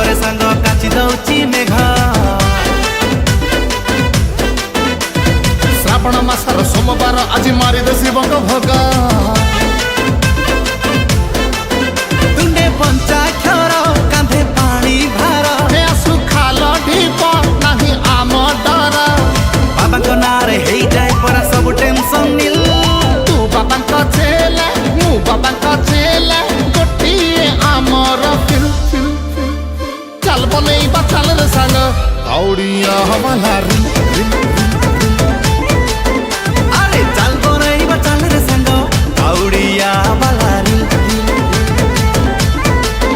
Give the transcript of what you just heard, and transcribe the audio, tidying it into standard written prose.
रे सांग काची दउची मेघ श्रावण मासर सोमवार आज मारी दे शिव भोग तुंडे पंचाक्षर कांधे पानी भार सुखाल ढीप नहीं आम डर बाबा को नारे हे जाए परा सब टेंशन नील तू बाबा चेले मु बाबा चेले गोटिए आमर फिल फिल चल बने चल रे सांग दौड़िया हमारा